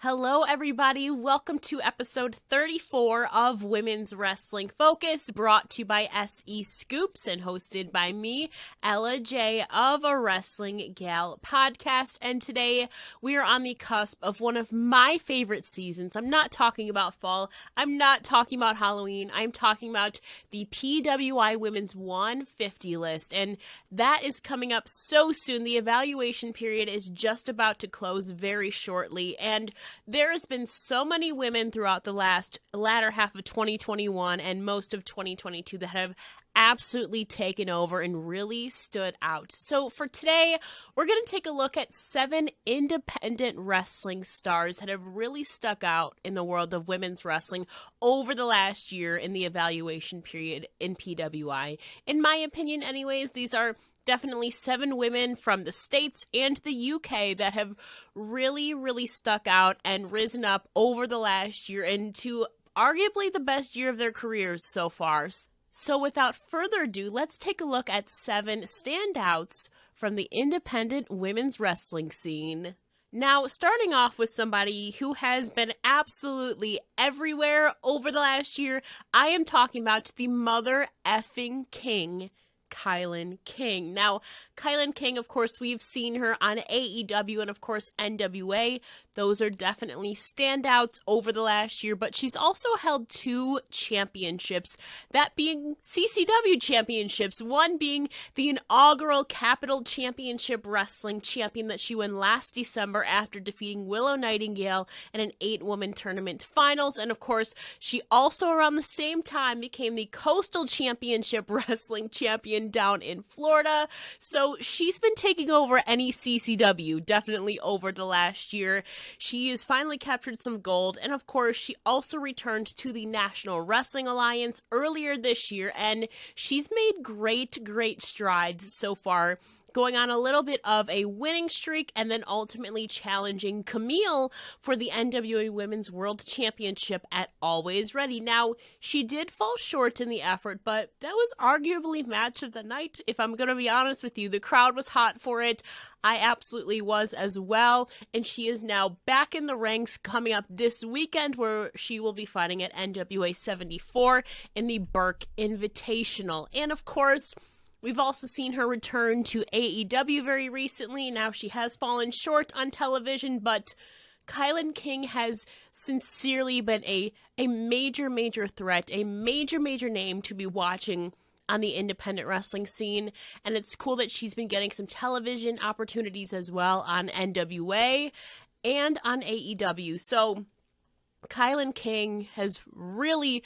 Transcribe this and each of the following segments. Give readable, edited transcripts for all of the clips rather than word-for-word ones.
Hello, everybody. Welcome to episode 34 of Women's Wrestling Focus, brought to you by SEScoops and hosted by me, Ella J. of a Wrestling Gal podcast. And today we are on the cusp of one of my favorite seasons. I'm not talking about fall. I'm not talking about Halloween. I'm talking about the PWI Women's 150 list. And that is coming up so soon. The evaluation period is just about to close very shortly. And there has been so many women throughout the latter half of 2021 and most of 2022 that have absolutely taken over and really stood out. So for today, we're going to take a look at 7 independent wrestling stars that have really stuck out in the world of women's wrestling over the last year in the evaluation period in PWI. In my opinion, anyways, these are definitely 7 women from the States and the UK that have really stuck out and risen up over the last year into arguably the best year of their careers so far. So without further ado, let's take a look at 7 standouts from the independent women's wrestling scene. Now, starting off with somebody who has been absolutely everywhere over the last year, I am talking about the mother effing king, Kylan King. Now, Kylan King, of course, we've seen her on AEW and, of course, NWA. Those are definitely standouts over the last year, but she's also held 2 championships, that being CCW championships, one being the inaugural Capital Championship Wrestling champion that she won last December after defeating Willow Nightingale in an 8-woman tournament finals, and of course, she also around the same time became the Coastal Championship Wrestling champion down in Florida. So she's been taking over any CCW definitely over the last year. She has finally captured some gold, and of course she also returned to the National Wrestling Alliance earlier this year, and she's made great strides so far, going on a little bit of a winning streak and then ultimately challenging Camille for the NWA Women's World Championship at Always Ready. Now, she did fall short in the effort, but that was arguably match of the night. If I'm going to be honest with you, the crowd was hot for it. I absolutely was as well, and she is now back in the ranks coming up this weekend where she will be fighting at NWA 74 in the Burke Invitational. And of course, we've also seen her return to AEW very recently. Now she has fallen short on television, but Kylan King has sincerely been a major threat, a major name to be watching on the independent wrestling scene. And it's cool that she's been getting some television opportunities as well on NWA and on AEW. So Kylan King has really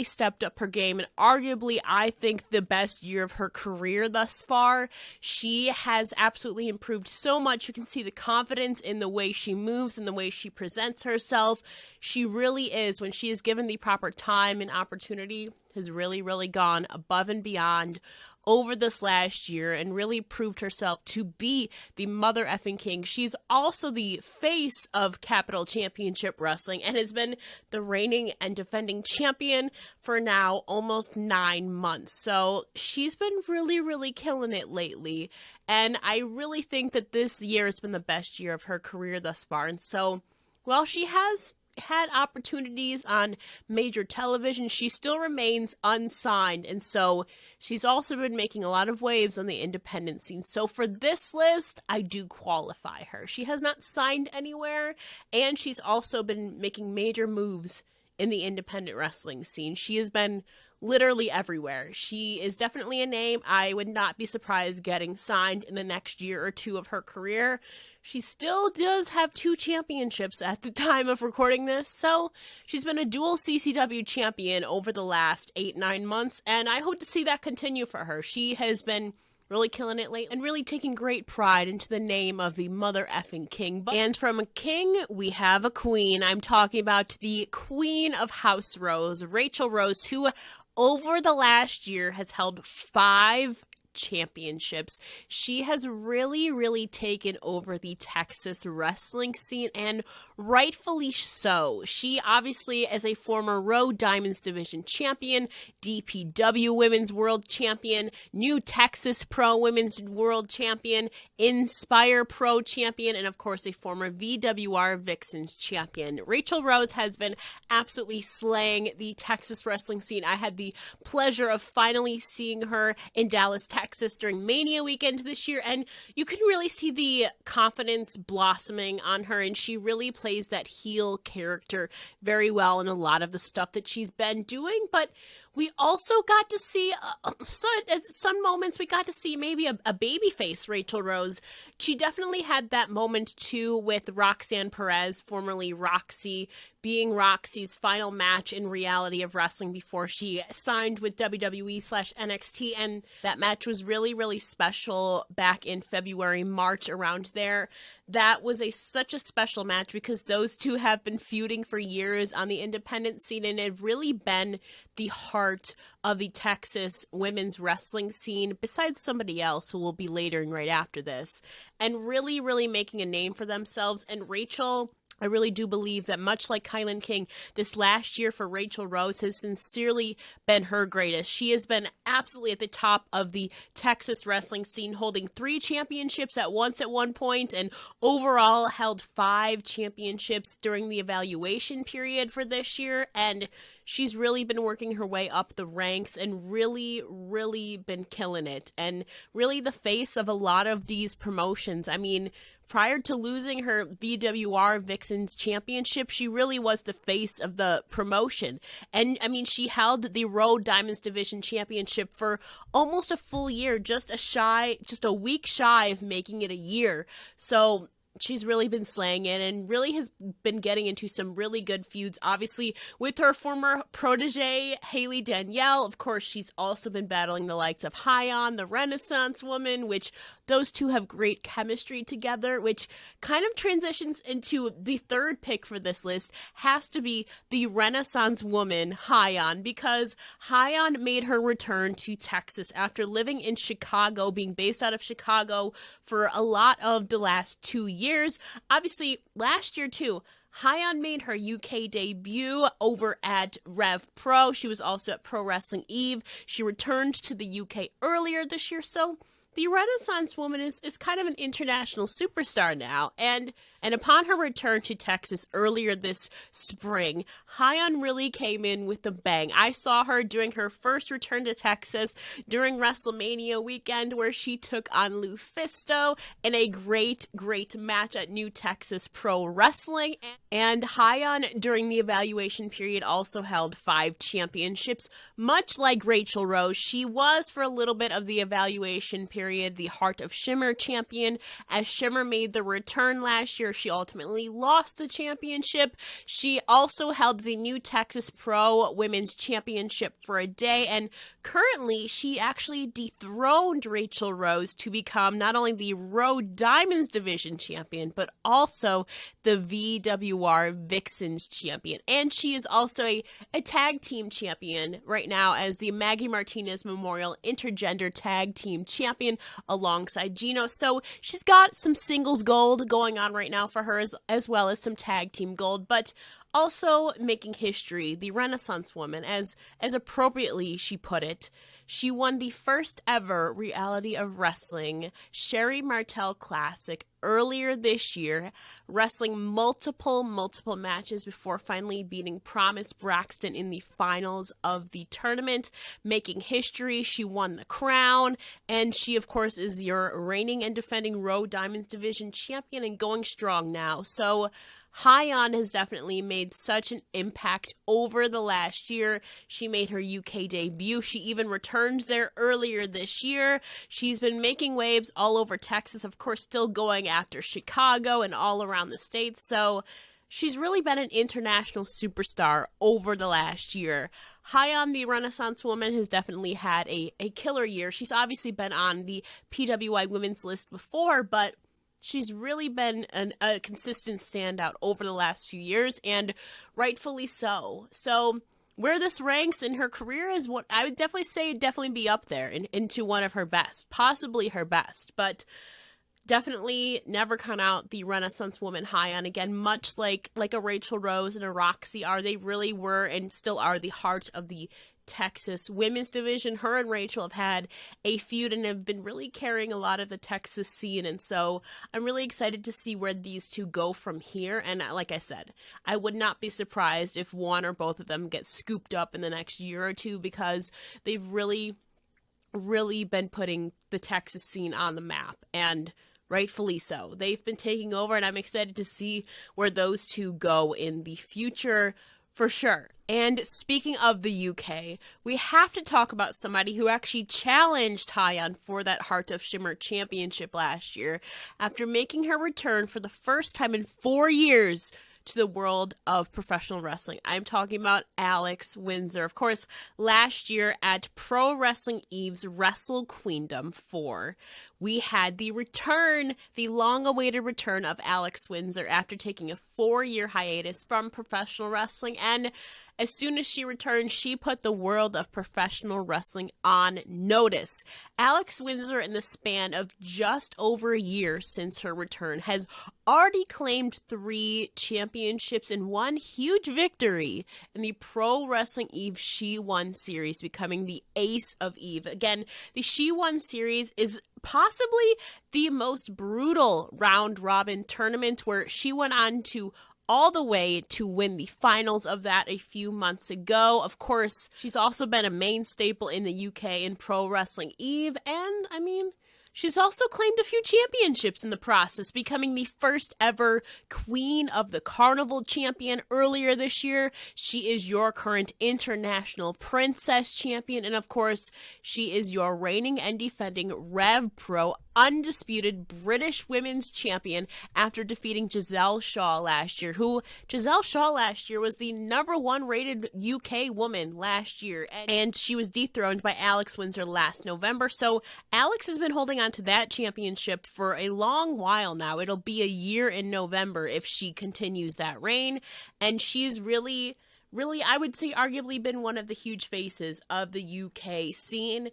stepped up her game, and arguably, I think, the best year of her career thus far. She has absolutely improved so much. You can see the confidence in the way she moves and the way she presents herself. She really is, when she is given the proper time and opportunity, has really gone above and beyond over this last year and really proved herself to be the mother effing king. She's also the face of Capital Championship Wrestling and has been the reigning and defending champion for now almost 9 months. So she's been really killing it lately. And I really think that this year has been the best year of her career thus far. And so, while she has had opportunities on major television, she still remains unsigned, and so she's also been making a lot of waves on the independent scene. So for this list, I do qualify her. She has not signed anywhere, and she's also been making major moves in the independent wrestling scene. She has been literally everywhere. She is definitely a name I would not be surprised getting signed in the next year or 2 of her career. She still does have 2 championships at the time of recording this, so she's been a dual CCW champion over the last 8-9 months, and I hope to see that continue for her. She has been really killing it lately and really taking great pride into the name of the mother effing king. And from a king, we have a queen. I'm talking about the queen of House Rose, Rachel Rose, who over the last year has held 5 championships. She has really taken over the Texas wrestling scene, and rightfully so. She obviously, as a former Road Diamonds Division champion, DPW Women's World Champion, New Texas Pro Women's World Champion, Inspire Pro Champion, and of course a former VWR Vixen's champion. Rachel Rose has been absolutely slaying the Texas wrestling scene. I had the pleasure of finally seeing her in Dallas, Texas during Mania weekend this year, and you can really see the confidence blossoming on her, and she really plays that heel character very well in a lot of the stuff that she's been doing. But we also got to see, some moments we got to see maybe a babyface Rachel Rose. She definitely had that moment too with Roxanne Perez, formerly Roxy, being Roxy's final match in Reality of Wrestling before she signed with WWE/NXT. And that match was really special back in February, March, around there. That was such a special match because those two have been feuding for years on the independent scene, and it really been the heart of the Texas women's wrestling scene, besides somebody else who will be later and right after this, and really making a name for themselves. And Rachel, I really do believe that much like Kylan King, this last year for Rachel Rose has sincerely been her greatest. She has been absolutely at the top of the Texas wrestling scene, holding 3 championships at once at one point, and overall held 5 championships during the evaluation period for this year. And she's really been working her way up the ranks and really been killing it, and really the face of a lot of these promotions. I mean, prior to losing her VWR Vixen's championship, she really was the face of the promotion. And I mean, she held the Road Diamonds Division championship for almost a full year, just a week shy of making it a year. So she's really been slaying it and really has been getting into some really good feuds, obviously, with her former protege, Haley Danielle. Of course, she's also been battling the likes of Hyon, the Renaissance Woman, which those two have great chemistry together, which kind of transitions into the third pick for this list, has to be the Renaissance Woman, Hyon, because Hyon made her return to Texas after living in Chicago, being based out of Chicago for a lot of the last 2 years. Obviously, last year too, Hyon made her UK debut over at Rev Pro. She was also at Pro Wrestling Eve. She returned to the UK earlier this year, so the Renaissance Woman is kind of an international superstar now, and upon her return to Texas earlier this spring, Hyon really came in with a bang. I saw her during her first return to Texas during WrestleMania weekend, where she took on Lufisto in a great match at New Texas Pro Wrestling. And Hyon, during the evaluation period, also held 5 championships. Much like Rachel Rose, she was, for a little bit of the evaluation period, the Heart of Shimmer champion. As Shimmer made the return last year, she ultimately lost the championship. She also held the New Texas Pro Women's Championship for a day, and currently she actually dethroned Rachel Rose to become not only the Road Diamonds Division champion, but also the VWR Vixen's champion. And she is also a tag team champion right now as the Maggie Martinez Memorial Intergender Tag Team champion alongside Gino. So she's got some singles gold going on right now for her, as well as some tag team gold, but also making history, the Renaissance Woman, as appropriately she put it. She won the first ever Reality of Wrestling Sherry Martel Classic earlier this year, wrestling multiple matches before finally beating Promise Braxton in the finals of the tournament, making history. She won the crown, and she, of course, is your reigning and defending Road Diamonds Division champion and going strong now. So Hyon has definitely made such an impact over the last year. She made her UK debut. She even returned there earlier this year. She's been making waves all over Texas, of course, still going after Chicago and all around the States. So she's really been an international superstar over the last year. Hyon, the Renaissance Woman, has definitely had a killer year. She's obviously been on the PWI women's list before, but she's really been a consistent standout over the last few years, and rightfully so. So where this ranks in her career is what I would definitely say definitely be up there into one of her best, possibly her best, but definitely never count out the Renaissance woman high on again, much like a Rachel Rose and a Roxy are. They really were and still are the heart of the Texas women's division. Her and Rachel have had a feud and have been really carrying a lot of the Texas scene, and so I'm really excited to see where these two go from here. And like I said, I would not be surprised if one or both of them get scooped up in the next year or two, because they've really been putting the Texas scene on the map, and rightfully so. They've been taking over, and I'm excited to see where those two go in the future for sure. And speaking of the UK, we have to talk about somebody who actually challenged Tyon for that Heart of Shimmer championship last year after making her return for the first time in 4 years to the world of professional wrestling. I'm talking about Alex Windsor. Of course, last year at Pro Wrestling Eve's Wrestle Queendom 4, we had the long-awaited return of Alex Windsor after taking a 4-year hiatus from professional wrestling. And as soon as she returned, she put the world of professional wrestling on notice. Alex Windsor, in the span of just over a year since her return, has already claimed 3 championships and 1 huge victory in the Pro Wrestling Eve She Won series, becoming the Ace of Eve. Again, the She Won series is possibly the most brutal round-robin tournament, where she went on to all the way to win the finals of that a few months ago. Of course, she's also been a main staple in the UK in Pro Wrestling Eve, and I mean, she's also claimed a few championships in the process, becoming the first ever Queen of the Carnival champion earlier this year. She is your current International Princess champion, and of course, she is your reigning and defending Rev Pro undisputed British women's champion after defeating Giselle Shaw last year, Giselle Shaw last year was the #1 rated UK woman last year, and she was dethroned by Alex Windsor last November. So Alex has been holding on to that championship for a long while now. It'll be a year in November if she continues that reign, and she's really, I would say, arguably been one of the huge faces of the UK scene.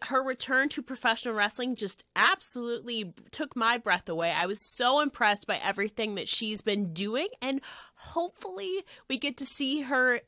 Her return to professional wrestling just absolutely took my breath away. I was so impressed by everything that she's been doing, and hopefully we get to see her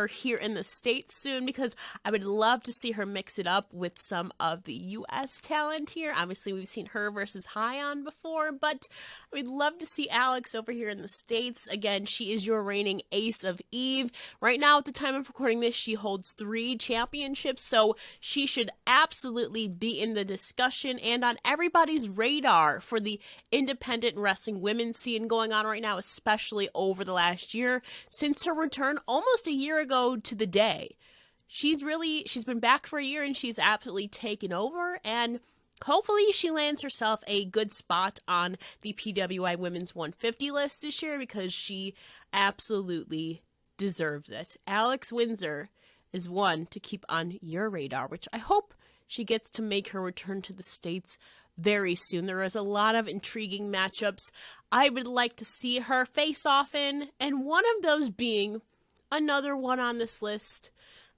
here in the States soon, because I would love to see her mix it up with some of the US talent here. Obviously, we've seen her versus Hyon before, but we'd love to see Alex over here in the States. Again, she is your reigning Ace of Eve. Right now, at the time of recording this, she holds 3 championships, so she should absolutely be in the discussion and on everybody's radar for the independent wrestling women's scene going on right now, especially over the last year since her return almost a year ago to the day. She's been back for a year, and she's absolutely taken over, and hopefully she lands herself a good spot on the PWI Women's 150 list this year, because she absolutely deserves it. Alex Windsor is one to keep on your radar, which I hope she gets to make her return to the States very soon. There is a lot of intriguing matchups I would like to see her face off in, and one of those being another one on this list.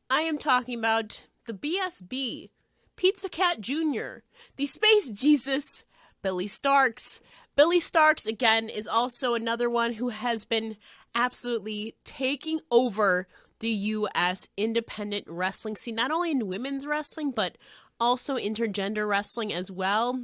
I am talking about the BSB, Pizza Cat Jr., the Space Jesus, Billy Starks. Billy Starks, again, is also another one who has been absolutely taking over the U.S. independent wrestling scene, not only in women's wrestling, but also intergender wrestling as well.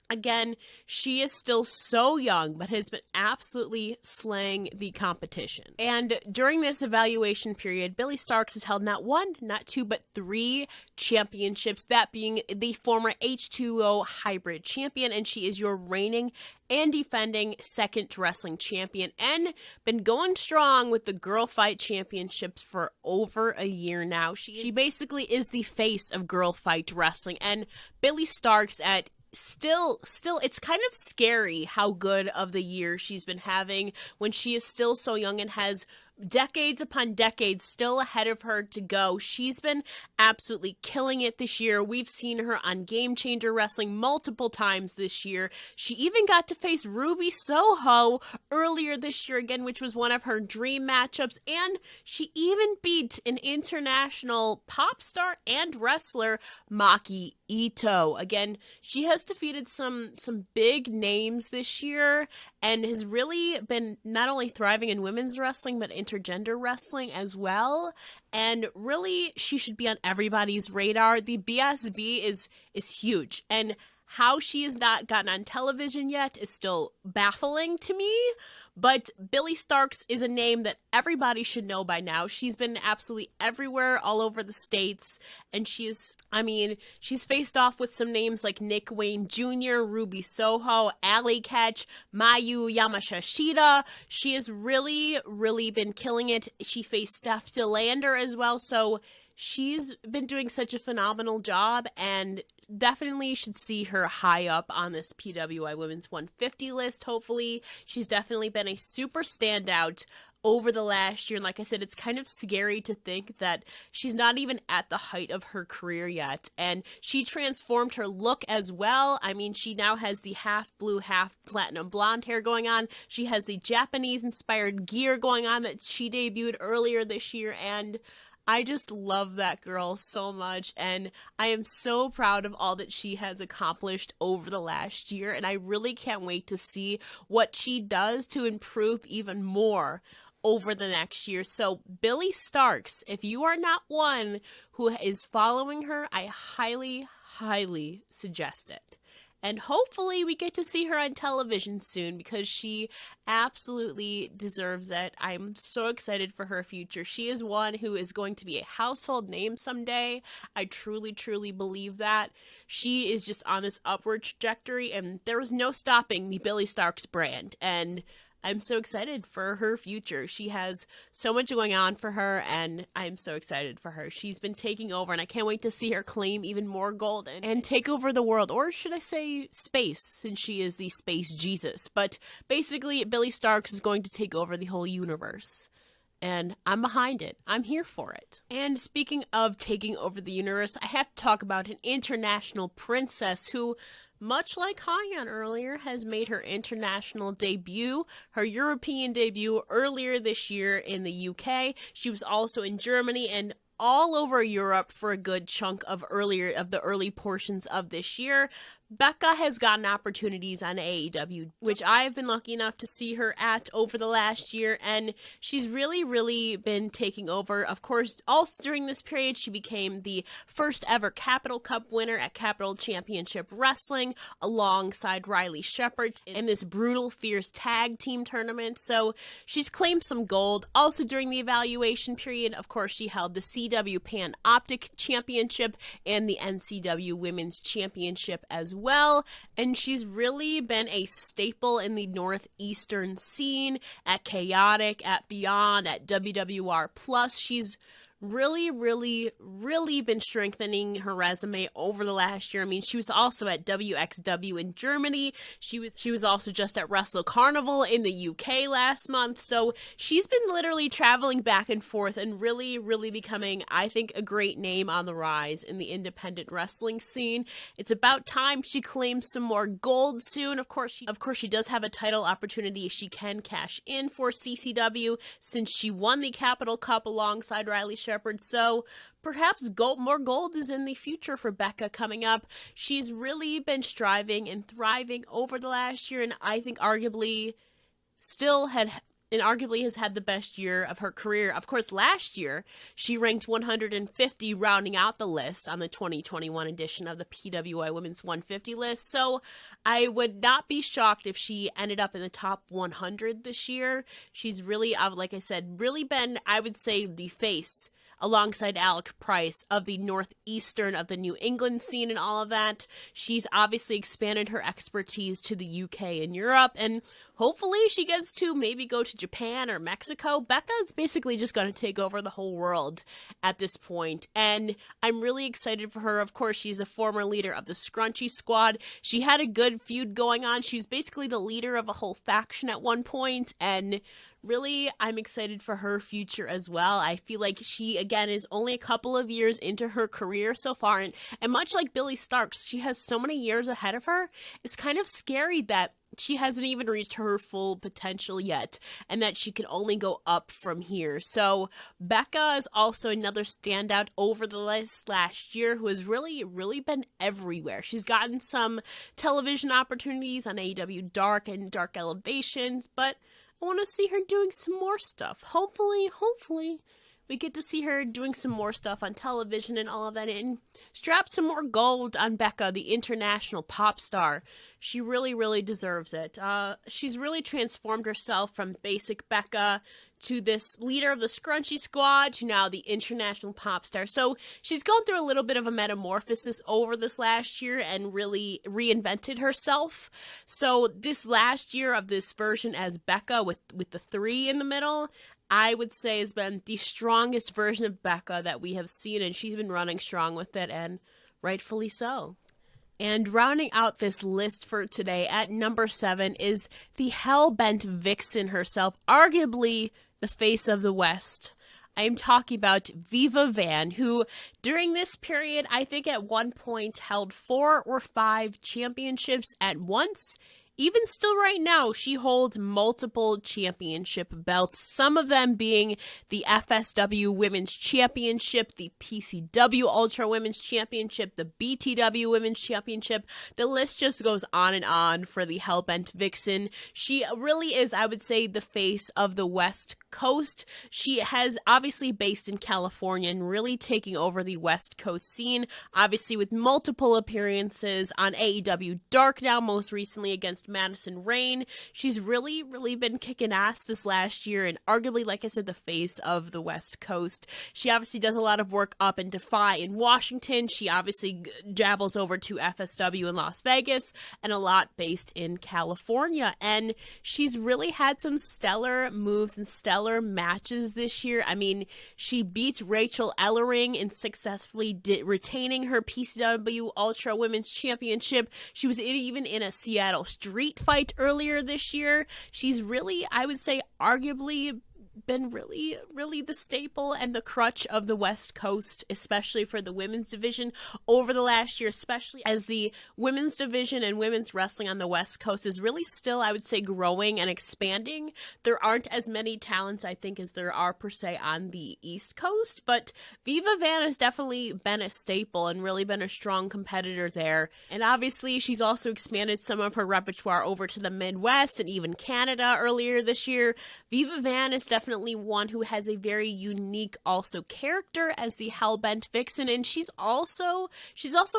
Again, she is still so young, but has been absolutely slaying the competition. And during this evaluation period, Billy Starks has held not 1, not 2, but 3 championships, that being the former H2O hybrid champion, and she is your reigning and defending second wrestling champion, and been going strong with the Girl Fight Championships for over a year now. She basically is the face of Girl Fight wrestling, and Billy Starks at Still, it's kind of scary how good of the year she's been having when she is still so young and has decades upon decades still ahead of her to go. She's been absolutely killing it this year. We've seen her on Game Changer Wrestling multiple times this year. She even got to face Ruby Soho earlier this year again, which was one of her dream matchups, and she even beat an international pop star and wrestler, Maki Ito. Again, she has defeated some big names this year and has really been not only thriving in women's wrestling but intergender wrestling as well. And really, she should be on everybody's radar. The BSB is huge, and how she has not gotten on television yet is still baffling to me. But Billie Starkz is a name that everybody should know by now. She's been absolutely everywhere, all over the States. And she's faced off with some names like Nick Wayne Jr., Ruby Soho, Allie Ketch, Mayu Yamashita. She has really, really been killing it. She faced Steph DeLander as well. So she's been doing such a phenomenal job, and definitely should see her high up on this PWI Women's 150 list, hopefully. She's definitely been a super standout over the last year, and like I said, it's kind of scary to think that she's not even at the height of her career yet, and she transformed her look as well. I mean, she now has the half blue, half platinum blonde hair going on. She has the Japanese-inspired gear going on that she debuted earlier this year, and I just love that girl so much, and I am so proud of all that she has accomplished over the last year, and I really can't wait to see what she does to improve even more over the next year. So Billie Starkz, if you are not one who is following her, I highly, highly suggest it. And hopefully we get to see her on television soon, because she absolutely deserves it. I'm so excited for her future. She is one who is going to be a household name someday. I truly, truly believe that. She is just on this upward trajectory, and there was no stopping the Billie Starkz brand. And I'm so excited for her future. She has so much going on for her, and I'm so excited for her. She's been taking over, and I can't wait to see her claim even more gold and take over the world, or should I say space, since she is the space Jesus. But basically, Billie Starkz is going to take over the whole universe, and I'm behind it. I'm here for it. And speaking of taking over the universe, I have to talk about an international princess who, much like Hyan earlier, has made her international debut, her European debut earlier this year in the UK. She was also in Germany and all over Europe for a good chunk of the early portions of this year. Becca has gotten opportunities on AEW, which I've been lucky enough to see her at over the last year, and she's really, really been taking over. Of course, also during this period, she became the first ever Capital Cup winner at Capital Championship Wrestling, alongside Riley Shepard in this brutal, fierce tag team tournament. So she's claimed some gold. Also during the evaluation period, of course, she held the CW Pan Optic Championship and the NCW Women's Championship as well, and she's really been a staple in the northeastern scene at Chaotic, at Beyond, at WWR Plus. She's really, really, really been strengthening her resume over the last year. I mean, she was also at WXW in Germany. She was also just at Wrestle Carnival in the UK last month. So she's been literally traveling back and forth and really, really becoming, I think, a great name on the rise in the independent wrestling scene. It's about time she claims some more gold soon. Of course, she does have a title opportunity she can cash in for CCW, since she won the Capital Cup alongside Riley Shepard. So perhaps more gold is in the future for Becca coming up. She's really been striving and thriving over the last year, and I think arguably has had the best year of her career. Of course, last year, she ranked 150, rounding out the list on the 2021 edition of the PWI Women's 150 list. So I would not be shocked if she ended up in the top 100 this year. She's really, like I said, really been, I would say, the face, alongside Alec Price, of the northeastern of the New England scene and all of that. She's obviously expanded her expertise to the UK and Europe, and hopefully she gets to maybe go to Japan or Mexico. Becca is basically just going to take over the whole world at this point, and I'm really excited for her. Of course, she's a former leader of the Scrunchy Squad. She had a good feud going on. She was basically the leader of a whole faction at one point, and really, I'm excited for her future as well. I feel like she, again, is only a couple of years into her career so far, and much like Billie Starkz, she has so many years ahead of her. It's kind of scary that she hasn't even reached her full potential yet, and that she can only go up from here. So Becca is also another standout over the last year who has really been everywhere. She's gotten some television opportunities on AEW Dark and Dark Elevations, but I want to see her doing some more stuff. Hopefully, we get to see her doing some more stuff on television and all of that, and strap some more gold on Becca, the international pop star. She really deserves it. She's really transformed herself from basic Becca to this leader of the Scrunchy Squad to now the international pop star. So she's gone through a little bit of a metamorphosis over this last year and really reinvented herself. So this last year of this version as Becca with the 3 in the middle, I would say has been the strongest version of Becca that we have seen, and she's been running strong with it, and rightfully so. And rounding out this list for today at number 7 is the hell-bent Vixen herself, arguably the face of the West. I am talking about Viva Van, who during this period, I think at one point held 4 or 5 championships at once. Even still right now, she holds multiple championship belts, some of them being the FSW Women's Championship, the PCW Ultra Women's Championship, the BTW Women's Championship. The list just goes on for the Hellbent Vixen. She really is, I would say, the face of the West Coast. She has obviously based in California and really taking over the West Coast scene, obviously with multiple appearances on AEW Dark now, most recently against Madison Rayne. She's really been kicking ass this last year, and arguably, like I said, the face of the West Coast. She obviously does a lot of work up in Defy in Washington. She obviously dabbles over to FSW in Las Vegas, and a lot based in California. And she's really had some stellar moves and stellar matches this year. I mean, she beats Rachel Ellering and successfully retaining her PCW Ultra Women's Championship. She was even in a Seattle street fight earlier this year. She's really, I would say, arguably been really the staple and the crutch of the West Coast, especially for the women's division over the last year, especially as the women's division and women's wrestling on the West Coast is really still, I would say, growing and expanding. There aren't as many talents, I think, as there are per se on the East Coast, but Viva Van has definitely been a staple and really been a strong competitor there. And obviously, she's also expanded some of her repertoire over to the Midwest and even Canada earlier this year. Viva Van is definitely one who has a very unique also character as the Hellbent Vixen, and she's also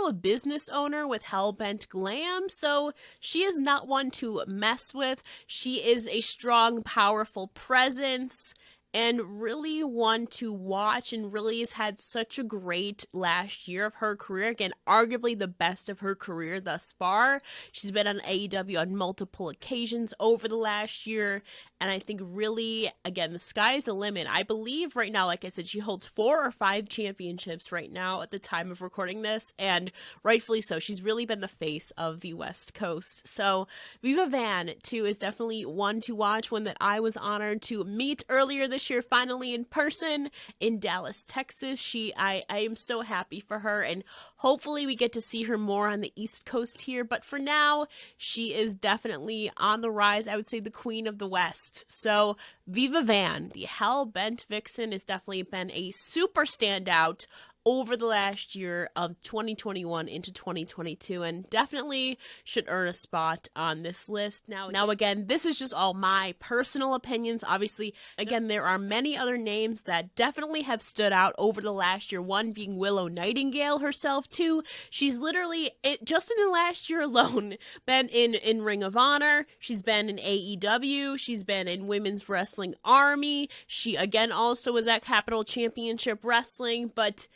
a business owner with Hellbent Glam, so she is not one to mess with. She is a strong, powerful presence and really one to watch, and really has had such a great last year of her career. Again, arguably the best of her career thus far. She's been on AEW on multiple occasions over the last year, and I think really, again, the sky's the limit. I believe right now, like I said, she holds 4 or 5 championships right now at the time of recording this, and rightfully so. She's really been the face of the West Coast. So Viva Van, too, is definitely one to watch, one that I was honored to meet earlier this year, finally in person in Dallas, Texas. I am so happy for her, and hopefully we get to see her more on the East Coast here, but for now, she is definitely on the rise. I would say the queen of the West. So Viva Van, the Hellbent Vixen, has definitely been a super standout over the last year of 2021 into 2022, and definitely should earn a spot on this list. Now again, this is just all my personal opinions. Obviously, again, there are many other names that definitely have stood out over the last year, one being Willow Nightingale herself, too. She's literally, just in the last year alone, been in Ring of Honor. She's been in AEW. She's been in Women's Wrestling Army. She, again, also was at Capital Championship Wrestling, but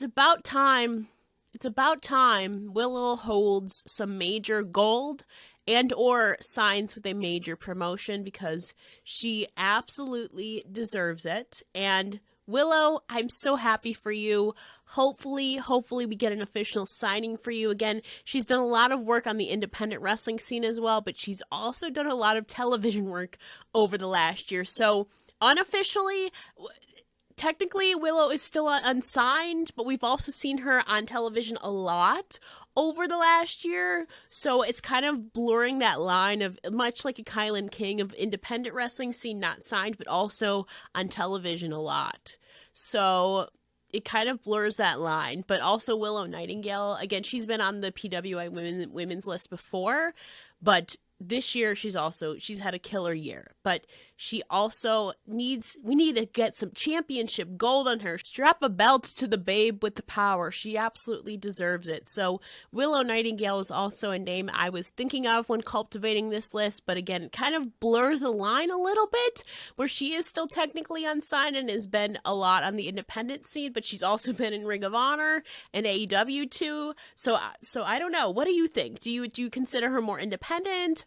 it's about time Willow holds some major gold and or signs with a major promotion, because she absolutely deserves it. And Willow, I'm so happy for you. Hopefully we get an official signing for you. Again, she's done a lot of work on the independent wrestling scene as well, but she's also done a lot of television work over the last year. So unofficially, technically, Willow is still unsigned, but we've also seen her on television a lot over the last year, so it's kind of blurring that line of, much like a Kylan King, of independent wrestling scene, not signed, but also on television a lot. So it kind of blurs that line. But also Willow Nightingale, again, she's been on the PWI women's list before, but this year she's had a killer year. But she also we need to get some championship gold on her. Strap a belt to the babe with the power. She absolutely deserves it. So Willow Nightingale is also a name I was thinking of when cultivating this list, but again, it kind of blurs the line a little bit, where she is still technically unsigned and has been a lot on the independent scene, but she's also been in Ring of Honor and AEW too. So I don't know. What do you think? Do you consider her more independent?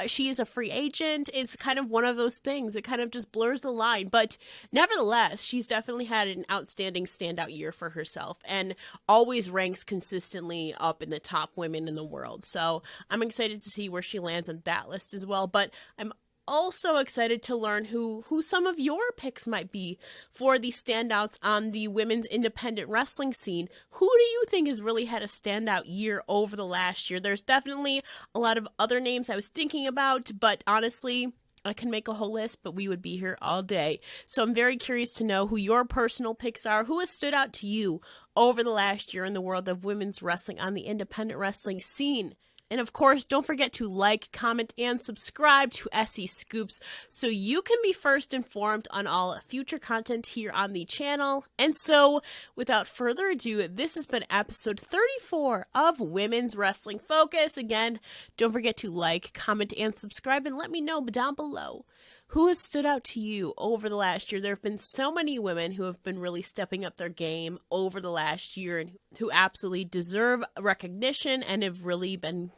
She is a free agent. It's kind of one of those things. It kind of just blurs the line. But nevertheless, she's definitely had an outstanding standout year for herself and always ranks consistently up in the top women in the world. So I'm excited to see where she lands on that list as well. But I'm also excited to learn who some of your picks might be for the standouts on the women's independent wrestling scene. Who do you think has really had a standout year over the last year? There's definitely a lot of other names I was thinking about, but honestly, I can make a whole list, but we would be here all day. So I'm very curious to know who your personal picks are. Who has stood out to you over the last year in the world of women's wrestling on the independent wrestling scene? And of course, don't forget to like, comment, and subscribe to SEScoops so you can be first informed on all future content here on the channel. And so, without further ado, this has been episode 34 of Women's Wrestling Focus. Again, don't forget to like, comment, and subscribe, and let me know down below who has stood out to you over the last year. There have been so many women who have been really stepping up their game over the last year and who absolutely deserve recognition and have been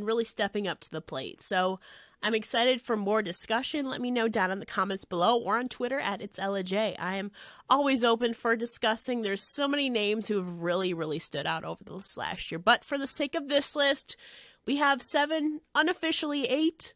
really stepping up to the plate. So I'm excited for more discussion. Let me know down in the comments below or on Twitter at @It'sEllaJ. I am always open for discussing. There's so many names who have really stood out over this last year. But for the sake of this list, we have 7, unofficially 8